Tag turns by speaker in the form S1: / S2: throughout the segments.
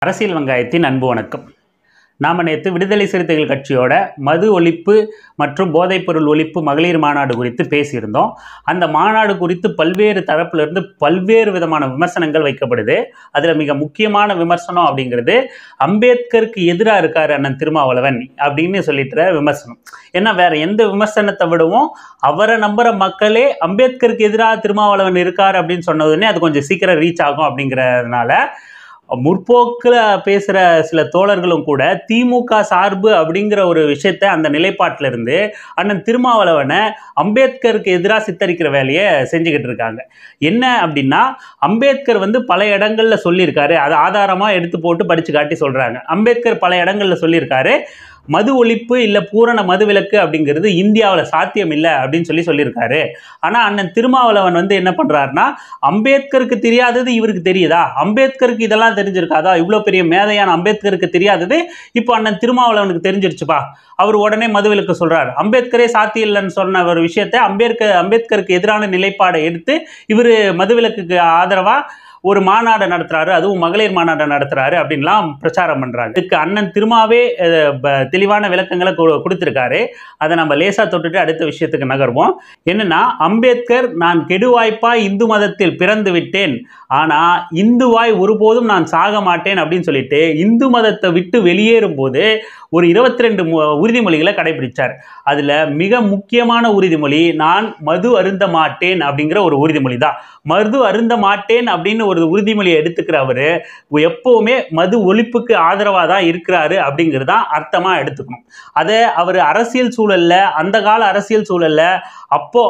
S1: அரசியல் வெங்காயத்தின் அன்பு வணக்கம். நாம் நேற்று விடுதலை சிறுத்தைகள் கட்சியோட மது ஒழிப்பு மற்றும் போதைப்பொருள் ஒழிப்பு மகளிர் மாநாடு குறித்து பேசியிருந்தோம். அந்த மாநாடு குறித்து பல்வேறு தரப்பிலிருந்து பல்வேறு விதமான விமர்சனங்கள் வைக்கப்படுது. அதில் மிக முக்கியமான விமர்சனம் அப்படிங்கிறது அம்பேத்கருக்கு எதிராக இருக்கார் அண்ணன் திருமாவளவன் அப்படின்னு சொல்லிட்டு விமர்சனம். ஏன்னா வேற எந்த விமர்சனத்தை விடவும் அவரை நம்புற மக்களே அம்பேத்கருக்கு எதிராக திருமாவளவன் இருக்கார் அப்படின்னு சொன்னதுன்னே அது கொஞ்சம் சீக்கிரம் ரீச் ஆகும். அப்படிங்கிறதுனால முற்போக்கில் பேசுகிற சில தோழர்களும் கூட திமுக சார்பு அப்படிங்கிற ஒரு விஷயத்தை அந்த நிலைப்பாட்டிலிருந்து அண்ணன் திருமாவளவனை அம்பேத்கருக்கு எதிராக சித்தரிக்கிற வேலையை செஞ்சுக்கிட்டு இருக்காங்க. என்ன அப்படின்னா, அம்பேத்கர் பல இடங்களில் சொல்லியிருக்காரு, அதை ஆதாரமாக எடுத்து போட்டு படித்து காட்டி சொல்கிறாங்க. அம்பேத்கர் பல இடங்களில் சொல்லியிருக்காரு, மது ஒழிப்பு இல்லை பூரண மதுவிலக்கு அப்படிங்கிறது இந்தியாவில் சாத்தியம் இல்லை அப்படின்னு சொல்லியிருக்காரு. ஆனால் அண்ணன் திருமாவளவன் என்ன பண்ணுறாருன்னா, அம்பேத்கருக்கு தெரியாதது இவருக்கு தெரியுதா, அம்பேத்கருக்கு இதெல்லாம் தெரிஞ்சிருக்காதா, இவ்வளோ பெரிய மேதையான அம்பேத்கருக்கு தெரியாதது இப்போ அண்ணன் திருமாவளவனுக்கு தெரிஞ்சிருச்சுப்பா, அவர் உடனே மதுவிலக்கு சொல்கிறார். அம்பேத்கரே சாத்தியம் இல்லைன்னு சொன்ன ஒரு விஷயத்தை அம்பேத்கருக்கு எதிரான நிலைப்பாடை எடுத்து இவர் மதுவிலக்குக்கு ஆதரவாக ஒரு மாநாடு நடத்துறாரு, அதுவும் மகளிர் மாநாடு நடத்துறாரு அப்படின்லாம் பிரச்சாரம் பண்றாங்க. இதுக்கு அண்ணன் திருமாவே தெளிவான விளக்கங்களை கொடுத்திருக்காரு. அதை நம்ம லேசா தொட்டுட்டு அடுத்த விஷயத்துக்கு நகர்வோம். என்னன்னா, அம்பேத்கர் நான் கெடுவாய்ப்பாய் இந்து மதத்தில் பிறந்து விட்டேன், ஆனா இந்துவாய் ஒருபோதும் நான் சாக மாட்டேன் அப்படின்னு சொல்லிட்டு இந்து மதத்தை விட்டு வெளியேறும் போது ஒரு 22 உறுதிமொழிகளை கடைபிடிச்சார். அதுல மிக முக்கியமான உறுதிமொழி நான் மது அருந்த மாட்டேன் அப்படிங்கிற ஒரு உறுதிமொழி தான். மது அருந்த மாட்டேன் அப்படின்னு ஒரு உறுதிமொழியை எடுத்துக்கிற அவரு எப்பவுமே மது ஒழிப்புக்கு ஆதரவாக தான் இருக்கிறாரு அப்படிங்கிறது தான் அர்த்தமா எடுத்துக்கணும். அதை அவர் அரசியல் சூழல்ல, அந்த கால அரசியல் சூழல்ல அப்போ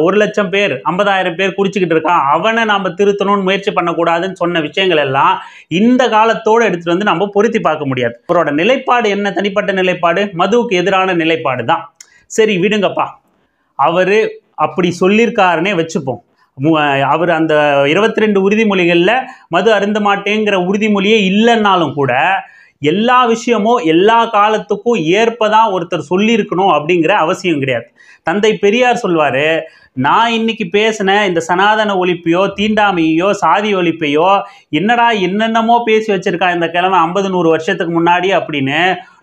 S1: 1,00,000 பேர் 50,000 பேர் குடிச்சுக்கிட்டு இருக்கான், அவனை நாம திருத்தணும்னு முயற்சி பண்ணக்கூடாதுன்னு சொன்ன விஷயங்கள் எல்லாம் இந்த காலத்தோடு எடுத்துட்டு நம்ம பொருத்தி பார்க்க முடியாது. அவரோட நிலைப்பாடு என்ன? தனிப்பட்ட நிலைப்பாடு, மதுவுக்கு எதிரான நிலைப்பாடு தான். சரி விடுங்கப்பா, அவரு அப்படி சொல்லியிருக்காருன்னே வச்சுப்போம். அவர் அந்த 22 உறுதிமொழிகளில் மது அருந்த மாட்டேங்கிற உறுதிமொழியே இல்லைன்னாலும் கூட எல்லா விஷயமும் எல்லா காலத்துக்கும் ஏற்பதான் ஒருத்தர் சொல்லியிருக்கணும் அப்படிங்கிற அவசியம் கிடையாது. தந்தை பெரியார் சொல்வார், நான் இன்னைக்கு பேசின இந்த சனாதன ஒழிப்பையோ தீண்டாமையோ சாதி ஒழிப்பையோ என்னென்னமோ பேசி வச்சிருக்கான் இந்த கிழமை 50-100 வருஷத்துக்கு முன்னாடி அப்படின்னு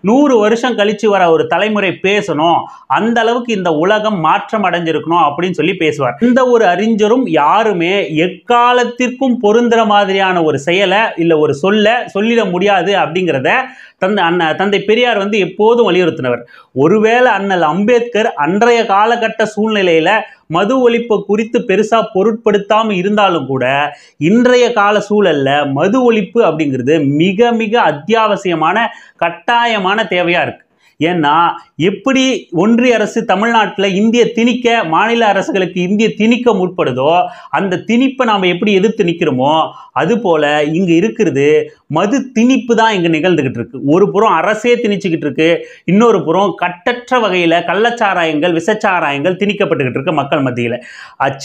S1: 100 வருஷம் கழிச்சு வர ஒரு தலைமுறை பேசணும், அந்த அளவுக்கு இந்த உலகம் மாற்றம் அடைஞ்சிருக்கணும் அப்படின்னு சொல்லி பேசுவார். இந்த ஒரு அறிஞரும் யாருமே எக்காலத்திற்கும் பொருந்துற மாதிரியான ஒரு செயலை இல்லை ஒரு சொல்லிட முடியாது அப்படிங்கிறத தந்தை பெரியார் எப்போதும் வலியுறுத்தினவர். ஒருவேளை அண்ணல் அம்பேத்கர் அன்றைய காலகட்ட சூழ்நிலையில மது ஒழிப்பு குறித்து பெருசா பொருட்படுத்தாம இருந்தாலும் கூட இன்றைய கால சூழல்ல மது ஒழிப்பு அப்படிங்கிறது மிக மிக அத்தியாவசியமான கட்டாயமான தேவையா இருக்கு. ஏன்னா எப்படி ஒன்றிய அரசு தமிழ்நாட்டில் இந்திய திணிக்க மாநில அரசுகளுக்கு இந்திய திணிக்க முற்படுதோ அந்த திணிப்பை நாம் எப்படி எதிர்த்து நிற்கிறோமோ அது போல இங்க இருக்கிறது மது திணிப்பு தான் இங்க நிகழ்ந்துகிட்டு இருக்கு. ஒரு புறம் அரசே திணிச்சுக்கிட்டு இருக்கு, இன்னொரு புறம் கட்டற்ற வகையில கள்ளச்சாராயங்கள் விசச்சாராயங்கள் திணிக்கப்பட்டுக்கிட்டு இருக்கு மக்கள் மத்தியில்.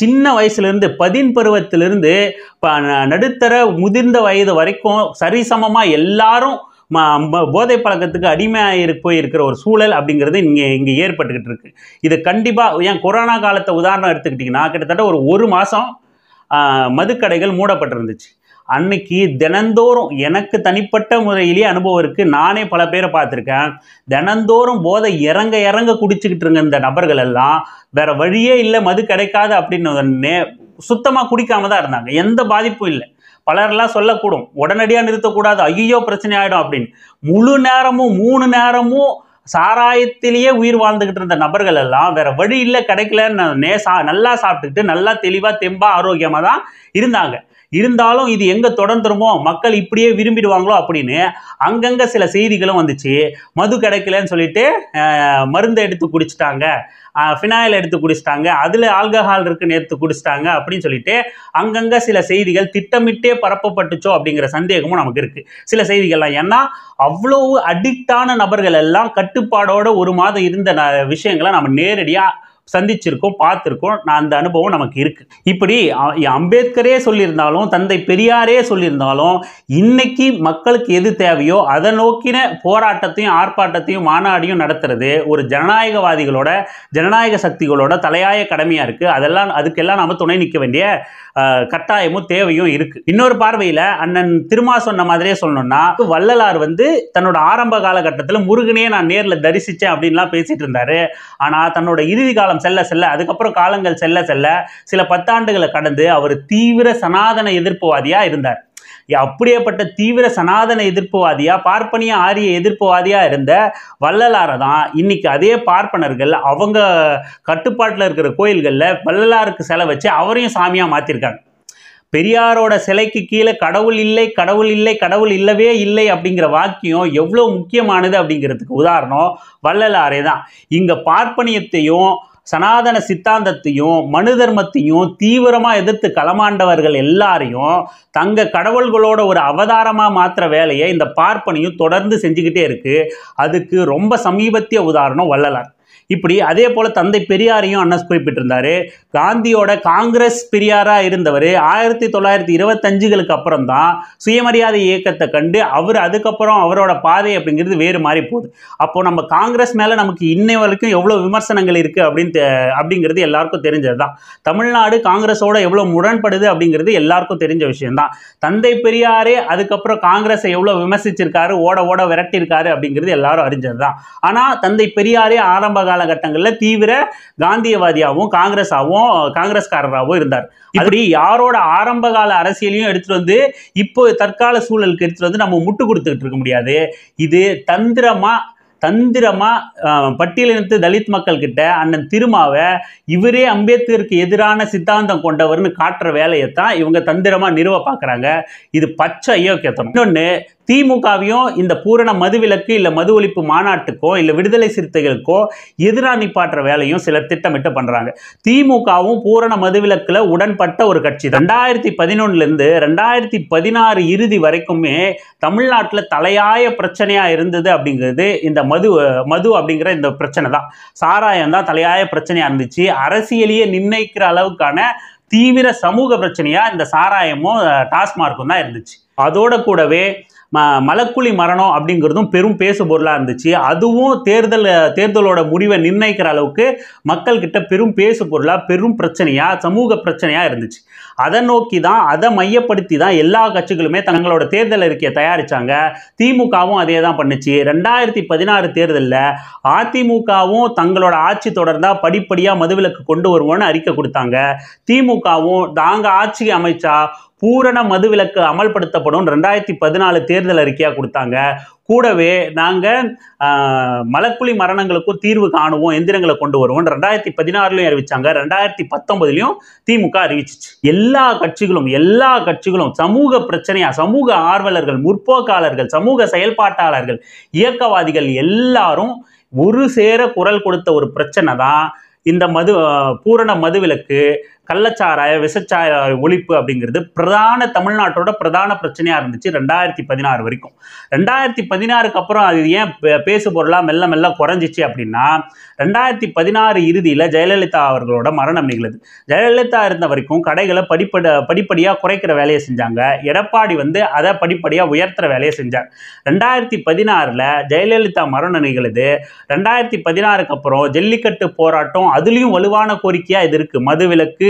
S1: சின்ன வயசுல இருந்து 10 பருவத்திலிருந்து நடுத்தர முதிர்ந்த வயது வரைக்கும் சரிசமமா எல்லாரும் போதை பழக்கத்துக்கு அடிமையாக போயிருக்கிற ஒரு சூழல் அப்படிங்கிறது இங்கே ஏற்பட்டுக்கிட்டு இருக்கு. இது கண்டிப்பாக ஏன் கொரோனா காலத்தை உதாரணம் எடுத்துக்கிட்டிங்கன்னா கிட்டத்தட்ட ஒரு மாதம் மதுக்கடைகள் மூடப்பட்டிருந்துச்சு. அன்னைக்கு தினந்தோறும் எனக்கு தனிப்பட்ட முறையிலேயே அனுபவம் இருக்குது, நானே பல பேரை பார்த்துருக்கேன். தினந்தோறும் போதை இறங்க குடிச்சுக்கிட்டு இருங்க இந்த நபர்கள் எல்லாம் வேற வழியே இல்லை, மது கிடைக்காது அப்படின்னு சுத்தமாக குடிக்காம தான் இருந்தாங்க, எந்த பாதிப்பும் இல்லை. பலரெல்லாம் சொல்லக்கூடும் உடனடியாக நிறுத்தக்கூடாது, ஐயோ பிரச்சனை ஆகிடும் அப்படின்னு. முழு நேரமும் 3 நேரமும் சாராயத்திலேயே உயிர் வாழ்ந்துகிட்டு இருந்த நபர்கள் எல்லாம் வேற வழி இல்லை, கிடைக்கலன்னு நல்லா சாப்பிட்டுக்கிட்டு நல்லா தெளிவாக தெம்பா ஆரோக்கியமாக தான் இருந்தாங்க. இருந்தாலும் இது எங்கே தொடர்ந்துருமோ மக்கள் இப்படியே விரும்பிடுவாங்களோ அப்படின்னு அங்கங்கே சில செய்திகளும் வந்துச்சு. மது கிடைக்கலன்னு சொல்லிட்டு மருந்தை எடுத்து குடிச்சிட்டாங்க, ஃபினாயில் எடுத்து குடிச்சிட்டாங்க, அதில் ஆல்கஹால் இருக்குன்னு எடுத்து குடிச்சிட்டாங்க அப்படின்னு சொல்லிட்டு அங்கங்கே சில செய்திகள் திட்டமிட்டே பரப்பப்பட்டுச்சோ அப்படிங்கிற சந்தேகமும் நமக்கு இருக்குது. சில செய்திகள்லாம் ஏன்னா அவ்வளவு அடிக்டான நபர்கள் எல்லாம் கட்டுப்பாடோட ஒரு மாதம் இருந்த விஷயங்களை நம்ம நேரடியாக சந்திச்சிருக்கோம், பார்த்துருக்கோம். அந்த அனுபவம் நமக்கு இருக்கு. இப்படி அம்பேத்கரே சொல்லியிருந்தாலும், தந்தை பெரியாரே சொல்லியிருந்தாலும், இன்னைக்கு மக்களுக்கு எது தேவையோ அதை நோக்கின போராட்டத்தையும் ஆர்ப்பாட்டத்தையும் மாநாடையும் நடத்துறது ஒரு ஜனநாயகவாதிகளோட ஜனநாயக சக்திகளோட தலையாய கடமையா இருக்கு. அதுக்கெல்லாம் நாம துணை நிற்க வேண்டிய கட்டாயமும் தேவையும் இருக்கு. இன்னொரு பார்வையில அண்ணன் திருமா சொன்ன மாதிரியே சொல்லணும்னா, வள்ளலார் தன்னோட ஆரம்ப காலகட்டத்தில் முருகனே நான் நேர்ல தரிசிச்சேன் அப்படின்லாம் பேசிட்டு இருந்தாரு. ஆனா தன்னோட இறுதி காலம் செல்ல செல்ல, அதுக்கப்புறம் காலங்கள் செல்ல செல்ல, சில 10 ஆண்டுகளை கடந்து அவர் தீவிர சனாதன எதிர்ப்புவாதியா இருந்தார். அப்படியேப்பட்ட தீவிர சனாதன எதிர்ப்புவாதியா, பார்ப்பனிய ஆரிய எதிர்ப்புவாதியா இருந்த வள்ளலாரை தான் இன்னைக்கு அதே பார்ப்பனர்கள் அவங்க கட்டுப்பாட்டில் இருக்கிற கோயில்களில் வள்ளலாருக்கு சிலை வச்சு அவரையும் சாமியா மாத்திருக்காங்க. பெரியாரோட சிலைக்கு கீழே கடவுள் இல்லை, கடவுள் இல்லை, கடவுள் இல்லவே இல்லை அப்படிங்கிற வாக்கியம் எவ்வளோ முக்கியமானது அப்படிங்கிறதுக்கு உதாரணம் வள்ளலாரே தான். இங்க பார்ப்பனியத்தையும் சனாதன சித்தாந்தத்தையும் மனு தர்மத்தையும் தீவிரமா எதிர்த்து களமாண்டவர்கள் எல்லாரையும் தங்க கடவுள்களோட ஒரு அவதாரமா மாத்திர வேலையை இந்த பார்ப்பனியும் தொடர்ந்து செஞ்சுக்கிட்டே இருக்கு. அதுக்கு ரொம்ப சமீபத்திய உதாரணம் வள்ளலார். இப்படி அதே போல தந்தை பெரியாரையும் அண்ணா குறிப்பிட்டிருந்தாரு. காந்தியோட காங்கிரஸ் பெரியாரா இருந்தவர் 1925களுக்கு அப்புறம் தான் சுயமரியாதை இயக்கத்தை கண்டு அதுக்கப்புறம் அவரோட பாதை அப்படிங்கிறது வேறு மாறி போகுது. அப்போ நம்ம காங்கிரஸ் மேல நமக்கு இன்னை வரைக்கும் எவ்வளவு விமர்சனங்கள் இருக்கு அப்படிங்கிறது எல்லாருக்கும் தெரிஞ்சதுதான். தமிழ்நாடு காங்கிரஸோட எவ்வளவு முரண்படுது அப்படிங்கிறது எல்லாருக்கும் தெரிஞ்ச விஷயம்தான். தந்தை பெரியாரே அதுக்கப்புறம் காங்கிரஸை எவ்வளவு விமர்சிச்சிருக்காரு, ஓட ஓட விரட்டியிருக்காரு அப்படிங்கிறது எல்லாரும் அறிஞ்சதுதான். ஆனா தந்தை பெரியாரே ஆரம்ப காலகட்டங்களில் தீவிர காந்தியவாதியாகவும் காங்கிரஸ்காரராகவும் இருந்தார். இப்படி யாரோட ஆரம்ப கால அரசியலையும் எடுத்துட்டு இப்போ தற்கால சூழலுக்கு எடுத்துட்டு நம்ம முட்டு கொடுத்துக்கிட்டு இருக்க முடியாது. இது தந்திரமா பட்டியலினத்து தலித் மக்கள் கிட்ட அண்ணன் திருமாவை இவரே அம்பேத்கருக்கு எதிரான சித்தாந்தம் கொண்டவர்னு காட்டுற வேலையைத்தான் இவங்க தந்திரமா நிறுவ பார்க்குறாங்க. இது பச்சை அயோக்கியத்தனம். இன்னொன்று, திமுகவையும் இந்த பூரண மதுவிலக்கு இல்லை மது ஒழிப்பு மாநாட்டுக்கோ இல்லை விடுதலை சிறுத்தைகளுக்கோ எதிராக நிப்பாட்டுற வேலையும் சிலர் திட்டமிட்டு பண்றாங்க. திமுகவும் பூரண மதுவிலக்குல உடன்பட்ட ஒரு கட்சி. 2011 2016 இறுதி வரைக்குமே தமிழ்நாட்டில் தலையாய பிரச்சனையா இருந்தது அப்படிங்கிறது இந்த மது அப்படிங்கிற இந்த பிரச்சனை தான். சாராயம் தான் தலையாய பிரச்சனையா இருந்துச்சு. அரசியலையே நிர்ணயிக்கிற அளவுக்கான தீவிர சமூக பிரச்சனையா இந்த சாராயமும் டாஸ்மார்க்கும் தான் இருந்துச்சு. அதோட கூடவே மலக்குழி மரணம் அப்படிங்கிறதும் பெரும் பேசு பொருளாக இருந்துச்சு. அதுவும் தேர்தலோட முடிவை நிர்ணயிக்கிற அளவுக்கு மக்கள் கிட்ட பெரும் பேசு பொருளாக பெரும் பிரச்சனையா சமூக பிரச்சனையா இருந்துச்சு. அதை நோக்கி தான், அதை மையப்படுத்தி தான் எல்லா கட்சிகளுமே தங்களோட தேர்தல் அறிக்கையை தயாரிச்சாங்க. திமுகவும் அதே தான் பண்ணுச்சு. 2016 தேர்தலில் அதிமுகவும் தங்களோட ஆட்சி தொடர்ந்தா படிப்படியாக மதுவிலக்கு கொண்டு வருவோன்னு அறிக்கை கொடுத்தாங்க. திமுகவும் நாங்கள் ஆட்சி அமைச்சா பூரண மதுவிலக்கு அமல்படுத்தப்படும் 2014 தேர்தல் அறிக்கையாக கொடுத்தாங்க. கூடவே நாங்கள் மலக்குழி மரணங்களுக்கும் தீர்வு காணுவோம், எந்திரங்களை கொண்டு வருவோம் 2016 அறிவிச்சாங்க. 2019 திமுக அறிவிச்சிச்சு. எல்லா கட்சிகளும் சமூக பிரச்சனையா, சமூக ஆர்வலர்கள், முற்போக்காளர்கள், சமூக செயல்பாட்டாளர்கள், இயக்கவாதிகள் எல்லாரும் ஒரு சேர குரல் கொடுத்த ஒரு பிரச்சனை தான் இந்த பூரண மதுவிலக்கு, கள்ளச்சாராய விசச்சாய ஒழிப்பு அப்படிங்கிறது தமிழ்நாட்டோட பிரதான பிரச்சனையா இருந்துச்சு 2016 வரைக்கும். 2016க்கு அப்புறம் அது ஏன் பேசு பொருளா மெல்ல மெல்ல குறைஞ்சிச்சு அப்படின்னா, 2016 இறுதியில் ஜெயலலிதா அவர்களோட மரணம் நிகழுது. ஜெயலலிதா இருந்த வரைக்கும் கடைகளை படிப்படியாக குறைக்கிற வேலையை செஞ்சாங்க. எடப்பாடி அதை படிப்படியாக உயர்த்துற வேலையை செஞ்சார். 2016 ஜெயலலிதா மரணம் நிகழுது. 2016க்கு அப்புறம் ஜல்லிக்கட்டு போராட்டம், அதுலேயும் வலுவான கோரிக்கையாக இது இருக்கு. மதுவிலக்கு,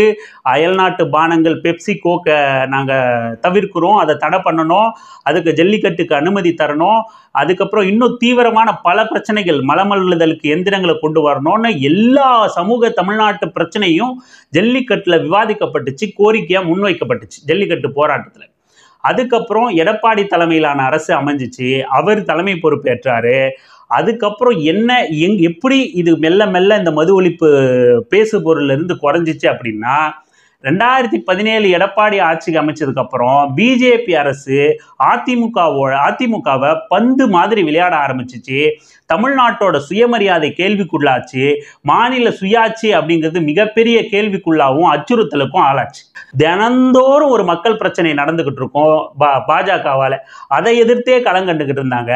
S1: அயல்நாட்டு பானங்கள், பெப்சி, கோக்க நாங்கள் தவிர்க்கிறோம், அதை தடை பண்ணணும், அதுக்கு ஜல்லிக்கட்டுக்கு அனுமதி தரணும், அதுக்கப்புறம் இன்னும் தீவிரமான பல பிரச்சனைகள், மலமல்லுதலுக்கு எந்திரங்களை கொண்டு வரணும்னு எல்லா சமூக தமிழ்நாட்டு பிரச்சனையும் ஜல்லிக்கட்டில் விவாதிக்கப்பட்டுச்சு, கோரிக்கையாக முன்வைக்கப்பட்டுச்சு ஜல்லிக்கட்டு போராட்டத்தில். அதுக்கப்புறம் எடப்பாடி தலைமையிலான அரசு அமைஞ்சிச்சு. அவர் தலைமை பொறுப்பேற்றாரு. அதுக்கப்புறம் எப்படி இது மெல்ல மெல்ல இந்த மது ஒழிப்பு பேசு பொருள்ல இருந்து குறைஞ்சிச்சு அப்படின்னா, 2017 எடப்பாடி ஆட்சிக்கு அமைச்சதுக்கு அப்புறம் பிஜேபி அரசு அதிமுகவை பந்து மாதிரி விளையாட ஆரம்பிச்சிச்சு. தமிழ்நாட்டோட சுயமரியாதை கேள்விக்குள்ளாச்சு. மாநில சுயாட்சி அப்படிங்கிறது மிகப்பெரிய கேள்விக்குள்ளாவும் அச்சுறுத்தலுக்கும் ஆளாச்சு. தினந்தோறும் ஒரு மக்கள் பிரச்சனை நடந்துகிட்டு இருக்கும் பாஜகவால. அதை எதிர்த்தே களம் கண்டுகிட்டு இருந்தாங்க.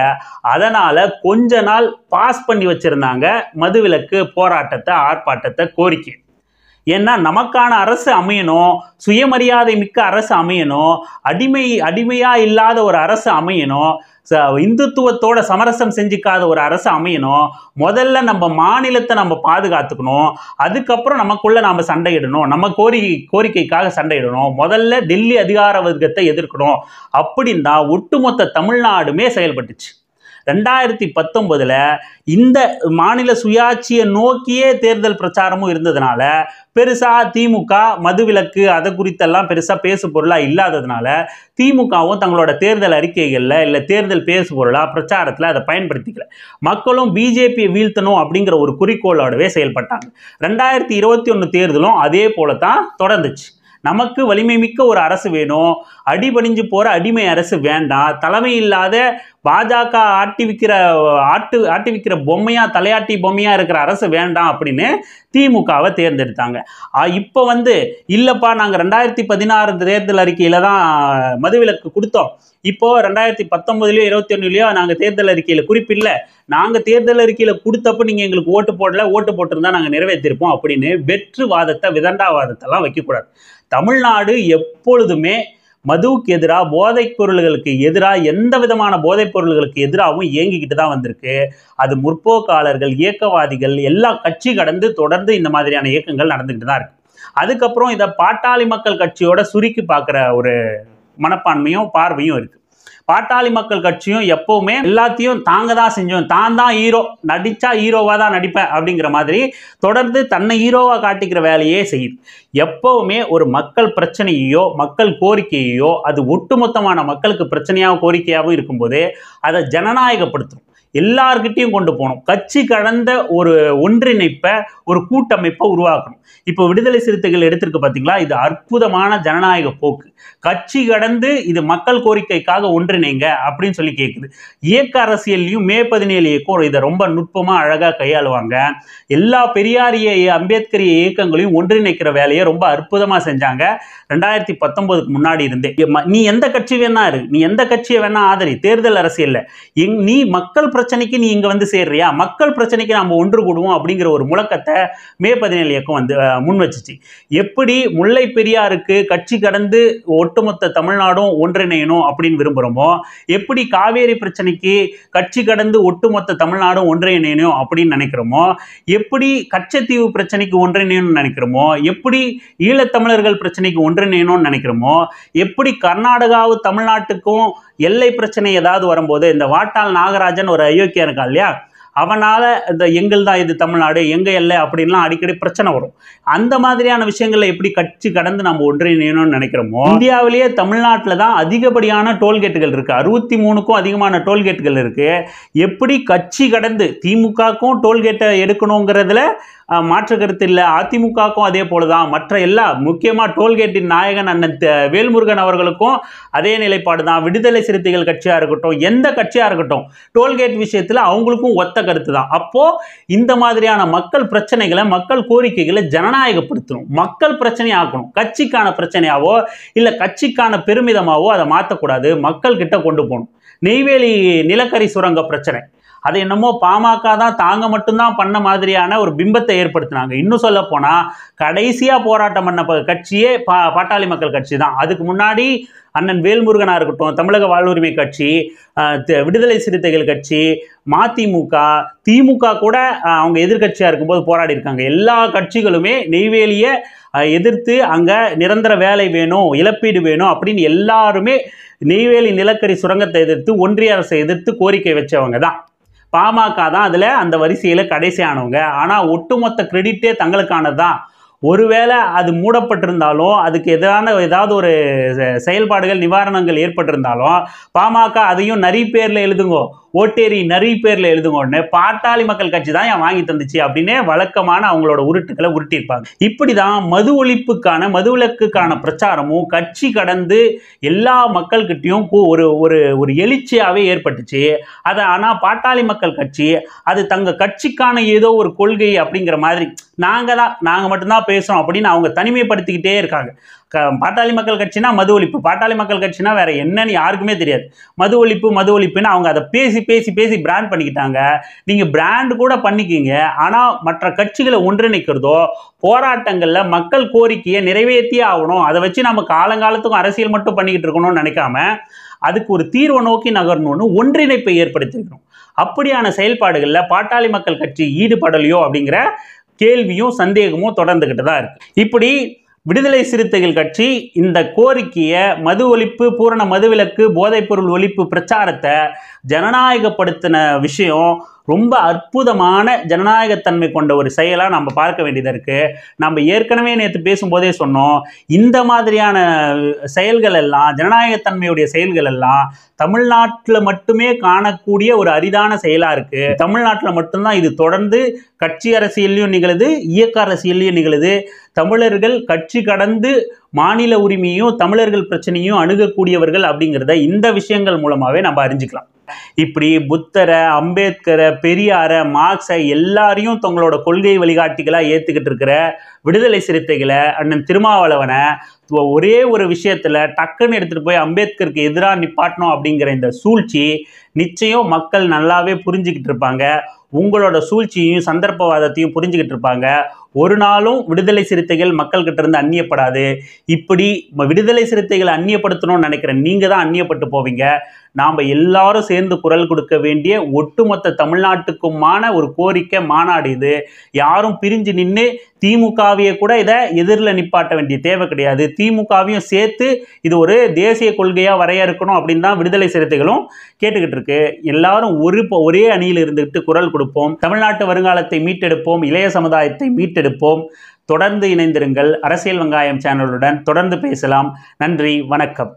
S1: அதனால கொஞ்ச நாள் பாஸ் பண்ணி வச்சிருந்தாங்க மதுவிலக்கு போராட்டத்தை, ஆர்ப்பாட்டத்தை, கோரிக்கை. ஏன்னா நமக்கான அரசு அமையணும், சுயமரியாதை மிக்க அரசு அமையணும், அடிமையா இல்லாத ஒரு அரசு அமையணும், இந்துத்துவத்தோட சமரசம் செஞ்சுக்காத ஒரு அரசு அமையணும். முதல்ல நம்ம மாநிலத்தை நம்ம பாதுகாத்துக்கணும், அதுக்கப்புறம் நமக்குள்ள நாம சண்டையிடணும், நம்ம கோரிக்கைக்காக சண்டையிடணும், முதல்ல டெல்லி அதிகார வர்க்கத்தை எதிர்க்கணும் அப்படின்னு தான் ஒட்டுமொத்த தமிழ்நாடுமே செயல்பட்டுச்சு. 2019 இந்த மாநில சுயாட்சியை நோக்கியே தேர்தல் பிரச்சாரமும் இருந்ததுனால பெருசா திமுக மதுவிலக்கு அதை குறித்தெல்லாம் பெருசா பேசு பொருளா இல்லாததுனால திமுகவும் தங்களோட தேர்தல் அறிக்கைகள்ல இல்ல தேர்தல் பேசு பொருளா பிரச்சாரத்துல அதை பயன்படுத்திக்கல. மக்களும் பிஜேபியை வீழ்த்தணும் அப்படிங்கிற ஒரு குறிக்கோளோடவே செயல்பட்டாங்க. 2021 தேர்தலும் அதே போலதான் தொடர்ந்துச்சு. நமக்கு வலிமை மிக்க ஒரு அரசு வேணும், அடிபணிஞ்சு போற அடிமை அரசு வேண்டாம், தலைமை இல்லாத பாஜக ஆட்டி விற்கிற பொம்மையா, தலையாட்டி பொம்மையா இருக்கிற அரசு வேண்டாம் அப்படின்னு திமுகவை தேர்ந்தெடுத்தாங்க. இப்போ இல்லப்பா நாங்கள் 2016 தேர்தல் அறிக்கையில தான் மதுவிலக்கு கொடுத்தோம், இப்போ 2019 21 நாங்கள் தேர்தல் அறிக்கையில குறிப்பில்ல, நாங்கள் தேர்தல் அறிக்கையில கொடுத்தப்ப நீங்க எங்களுக்கு ஓட்டு போடல, ஓட்டு போட்டிருந்தா நாங்கள் நிறைவேற்றிருப்போம் அப்படின்னு வெற்று வாதத்தை, விதண்டாவாதத்தெல்லாம் வைக்கக்கூடாது. தமிழ்நாடு எப்பொழுதுமே மதுவுக்கு எதிராக, போதைப் பொருள்களுக்கு எதிராக, எந்த விதமான போதைப் பொருள்களுக்கு எதிராகவும் இயங்கிக்கிட்டு தான் வந்திருக்கு. அது முற்போக்காளர்கள், இயக்கவாதிகள் எல்லாம் கட்சி கடந்து தொடர்ந்து இந்த மாதிரியான இயக்கங்கள் நடந்துக்கிட்டு தான் இருக்கு. அதுக்கப்புறம் இதை பாட்டாளி மக்கள் கட்சியோட சுருக்கி பார்க்குற ஒரு மனப்பான்மையும் பார்வையும் இருக்கு. பாட்டாளி மக்கள் கட்சியும் எப்பவுமே எல்லாத்தையும் தாங்க தான் செஞ்சோம், தான் ஹீரோ, நடிச்சா ஹீரோவா தான் நடிப்பேன் அப்படிங்கிற மாதிரி தொடர்ந்து தன்னை ஹீரோவா காட்டிக்கிற வேலையே செய்யுது. எப்பவுமே ஒரு மக்கள் பிரச்சனையோ மக்கள் கோரிக்கையோ அது ஒட்டுமொத்தமான மக்களுக்கு பிரச்சனையாகவும் கோரிக்கையாகவும் இருக்கும்போது அதை ஜனநாயகப்படுத்தணும், எல்லார்கிட்டையும் கொண்டு போகணும், கட்சி கடந்த ஒரு ஒன்றிணைப்பை, ஒரு கூட்டமைப்பை உருவாக்கணும். இப்போ விடுதலை சிறுத்தைகள் எடுத்திருக்கு பார்த்தீங்களா, இது அற்புதமான ஜனநாயக போக்கு. கட்சி கடந்து இது மக்கள் கோரிக்கைக்காக ஒன்றிணைங்க அப்படின்னு சொல்லி கேட்குது. இயக்க அரசியல்லையும் மே 17 இயக்கம் இதை ரொம்ப நுட்பமாக அழகாக கையாளுவாங்க. எல்லா பெரியாரிய அம்பேத்கரிய இயக்கங்களையும் ஒன்றிணைக்கிற வேலையை ரொம்ப அற்புதமாக செஞ்சாங்க 2019க்கு முன்னாடி இருந்தே. நீ எந்த கட்சி வேணா இரு, நீ எந்த கட்சியை வேணா ஆதரி, தேர்தல் அரசியல்ல நீ மக்கள் பிரச்சனைக்கு நீ இங்க சேர்றியா, மக்கள் பிரச்சனைக்கு நாம ஒன்று கூடுவோம் அப்படிங்கிற ஒரு முழக்கத்தை மே 17 இயக்கம் முன் வச்சுச்சு. எப்படி முல்லை பெரியாருக்கு கட்சி கடந்து ஒட்டுமொத்த தமிழ்நாடும் ஒன்றிணையணும் அப்படின்னு விரும்புகிறோமோ, எப்படி காவேரி பிரச்சனைக்கு கட்சி கடந்து ஒட்டுமொத்த தமிழ்நாடும் ஒன்றிணையணும் அப்படின்னு நினைக்கிறோமோ, எப்படி கச்சத்தீவு பிரச்சனைக்கு ஒன்றிணையணும்னு நினைக்கிறோமோ, எப்படி ஈழத்தமிழர்கள் பிரச்சனைக்கு ஒன்றிணையணும்னு நினைக்கிறோமோ, எப்படி கர்நாடகாவும் தமிழ்நாட்டுக்கும் எல்லை பிரச்சனை ஏதாவது வரும்போது இந்த வாட்டாள் நாகராஜன் ஒரு அயோக்கியம் இருக்கா இல்லையா, அவனால இந்த எங்கள் தான் இது தமிழ்நாடு, எங்க எல்லை அப்படின்லாம் அடிக்கடி பிரச்சனை வரும். அந்த மாதிரியான விஷயங்கள்ல எப்படி கட்சி கடந்து நம்ம ஒன்றிணையணும்னு நினைக்கிறோமோ, இந்தியாவிலேயே தமிழ்நாட்டில் தான் அதிகப்படியான டோல்கேட்டுகள் இருக்கு, 63க்கும் அதிகமான டோல்கேட்டுகள் இருக்கு. எப்படி கட்சி கடந்து திமுகக்கும் டோல்கேட்டை எடுக்கணுங்கிறதுல மாற்று கருத்து இல்லை, அதிமுகவுக்கும் அதே போலதான், மற்ற எல்லா முக்கியமாக டோல்கேட்டின் நாயகன் அண்ணன் வேல்முருகன் அவர்களுக்கும் அதே நிலைப்பாடு தான். விடுதலை சிறுத்தைகள் கட்சியாக இருக்கட்டும், எந்த கட்சியாக இருக்கட்டும், டோல்கேட் விஷயத்தில் அவங்களுக்கும் ஒத்த கருத்து தான். அப்போ இந்த மாதிரியான மக்கள் பிரச்சனைகளை, மக்கள் கோரிக்கைகளை ஜனநாயகப்படுத்தணும், மக்கள் பிரச்சனை ஆக்கணும். கட்சிக்கான பிரச்சனையாவோ இல்லை கட்சிக்கான பெருமிதமாவோ அதை மாற்றக்கூடாது, மக்கள் கிட்ட கொண்டு போகணும். நெய்வேலி நிலக்கரி சுரங்க பிரச்சனை, அதை என்னமோ பாமக தான் தாங்க மட்டும்தான் பண்ண மாதிரியான ஒரு பிம்பத்தை ஏற்படுத்தினாங்க. இன்னும் சொல்ல போனா கடைசியா போராட்டம் பண்ண கட்சியே பாட்டாளி மக்கள் கட்சி தான். அதுக்கு முன்னாடி அண்ணன் வேல்முருகனா இருக்கட்டும், தமிழக வாழ்வுரிமை கட்சி, விடுதலை சிறுத்தைகள் கட்சி, மதிமுக, திமுக கூட அவங்க எதிர்கட்சியா இருக்கும்போது போராடி இருக்காங்க. எல்லா கட்சிகளுமே நெய்வேலியை எதிர்த்து அங்க நிரந்தர வேலை வேணும், இழப்பீடு வேணும் அப்படின்னு எல்லாருமே நெய்வேலி நிலக்கரி சுரங்கத்தை எதிர்த்து, ஒன்றிய அரசை எதிர்த்து கோரிக்கை வச்சவங்க தான். பாமக தான் அதில் அந்த வரிசையில் கடைசியானவங்க. ஆனால் ஒட்டுமொத்த கிரெடிட்டே தங்களுக்கானது தான். ஒருவேளை அது மூடப்பட்டிருந்தாலும், அதுக்கு எதிரான ஏதாவது ஒரு செயல்பாடுகள், நிவாரணங்கள் ஏற்பட்டிருந்தாலும் பாமக அதையும் நிறைய பேரில் எழுதுங்கோ, ஓட்டேரி நரி பேர்ல எழுதுங்கன்னு பாட்டாளி மக்கள் கட்சி தான் ஏன் வாங்கி தந்துச்சு அப்படின்னு வழக்கமான அவங்களோட உருட்டுக்களை உருட்டியிருப்பாங்க. இப்படிதான் மது ஒழிப்புக்கான மதுவிலக்குக்கான பிரச்சாரமும் கட்சி கடந்து எல்லா மக்கள்கிட்டையும் ஒரு ஒரு ஒரு எழுச்சியாவே ஏற்பட்டுச்சு. அதை ஆனா பாட்டாளி மக்கள் கட்சி அது தங்க கட்சிக்கான ஏதோ ஒரு கொள்கை அப்படிங்கிற மாதிரி நாங்க மட்டும்தான் பேசுறோம் அப்படின்னு அவங்க தனிமைப்படுத்திக்கிட்டே இருக்காங்க. பாட்டாளி மக்கள் கட்சினா மது ஒழிப்பு, பாட்டாளி மக்கள் கட்சினா வேற என்னன்னு யாருக்குமே தெரியாது. மது ஒழிப்புன்னு அவங்க அதை பேசி பேசி பேசி பிராண்ட் பண்ணிக்கிட்டாங்க. நீங்க பிராண்ட் கூட பண்ணிக்கிங்க, ஆனா மற்ற கட்சிகளை ஒன்றிணைக்கிறதோ போராட்டங்கள்ல மக்கள் கோரிக்கையை நிறைவேற்றியே ஆகணும், அதை வச்சு நம்ம காலங்காலத்துக்கும் அரசியல் மட்டும் பண்ணிக்கிட்டு இருக்கணும்னு நினைக்காம அதுக்கு ஒரு தீர்வை நோக்கி நகரணும்னு ஒன்றிணைப்பை ஏற்படுத்திருக்கணும். அப்படியான செயல்பாடுகளில் பாட்டாளி மக்கள் கட்சி ஈடுபடலையோ அப்படிங்கிற கேள்வியும் சந்தேகமும் தொடர்ந்துகிட்டு தான் இருக்கு. இப்படி விடுதலை சிறுத்தைகள் கட்சி இந்த கோரிக்கையை மது ஒழிப்பு, பூரண மதுவிலக்கு, போதைப்பொருள் ஒழிப்பு பிரச்சாரத்தை ஜனநாயகப்படுத்தின விஷயம் ரொம்ப அற்புதமான ஜனநாயகத்தன்மை கொண்ட ஒரு செயலாக நம்ம பார்க்க வேண்டியதாக இருக்குது. நம்ம ஏற்கனவே நேற்று பேசும்போதே சொன்னோம், இந்த மாதிரியான செயல்கள் எல்லாம், ஜனநாயகத்தன்மையுடைய செயல்கள் எல்லாம் தமிழ்நாட்டில் மட்டுமே காணக்கூடிய ஒரு அரிதான செயலாக இருக்குது. தமிழ்நாட்டில் மட்டும்தான் இது தொடர்ந்து கட்சி அரசியல்லையும் நிகழுது, இயக்க அரசியல்லையும் நிகழுது. தமிழர்கள் கட்சி கடந்து மாநில உரிமையும் தமிழர்கள் பிரச்சனையும் அணுகக்கூடியவர்கள் அப்படிங்கிறத இந்த விஷயங்கள் மூலமாகவே நம்ம அறிஞ்சிக்கலாம். இப்படி புத்தரை, அம்பேத்கரை, பெரியாரை, மார்க்ஸை எல்லாரையும் தங்களோட கொள்கை வழிகாட்டிகளாக ஏற்றுக்கிட்டு இருக்கிற விடுதலை சிறுத்தைகளை, அண்ணன் திருமாவளவனை ஒரே ஒரு விஷயத்தில் டக்குன்னு எடுத்துகிட்டு போய் அம்பேத்கருக்கு எதிராக நிப்பாட்டணும் அப்படிங்கிற இந்த சூழ்ச்சி நிச்சயம் மக்கள் நல்லாவே புரிஞ்சுக்கிட்டு இருப்பாங்க. உங்களோட சூழ்ச்சியையும் சந்தர்ப்பவாதத்தையும் புரிஞ்சுக்கிட்டு இருப்பாங்க. ஒரு நாளும் விடுதலை சிறுத்தைகள் மக்கள்கிட்ட இருந்து அந்நியப்படாது. இப்படி விடுதலை சிறுத்தைகளை அந்நியப்படுத்தணும்னு நினைக்கிற நீங்கள் தான் அந்நியப்பட்டு போவீங்க. நாம் எல்லாரும் சேர்ந்து குரல் கொடுக்க வேண்டிய ஒட்டுமொத்த தமிழ்நாட்டுக்குமான ஒரு கோரிக்கை மாநாடு இது. யாரும் பிரிஞ்சு நின்று திமுகவையே கூட இதை எதிரில் நிப்பாட்ட வேண்டிய தேவை கிடையாது. திமுகவையும் சேர்த்து இது ஒரு தேசிய கொள்கையாக வரையறுக்கணும் அப்படின்னு தான் விடுதலை சிறுத்தைகளும் கேட்டுக்கிட்டு இருக்கு. எல்லாரும் ஒரே அணியில் இருந்துகிட்டு குரல் கொடுப்போம். தமிழ்நாட்டு வருங்காலத்தை மீட்டெடுப்போம், இளைய சமுதாயத்தை மீட்டெடுப்போம். தொடர்ந்து இணைந்திருங்கள். அரசியல் வெங்காயம் சேனலுடன் தொடர்ந்து பேசலாம். நன்றி, வணக்கம்.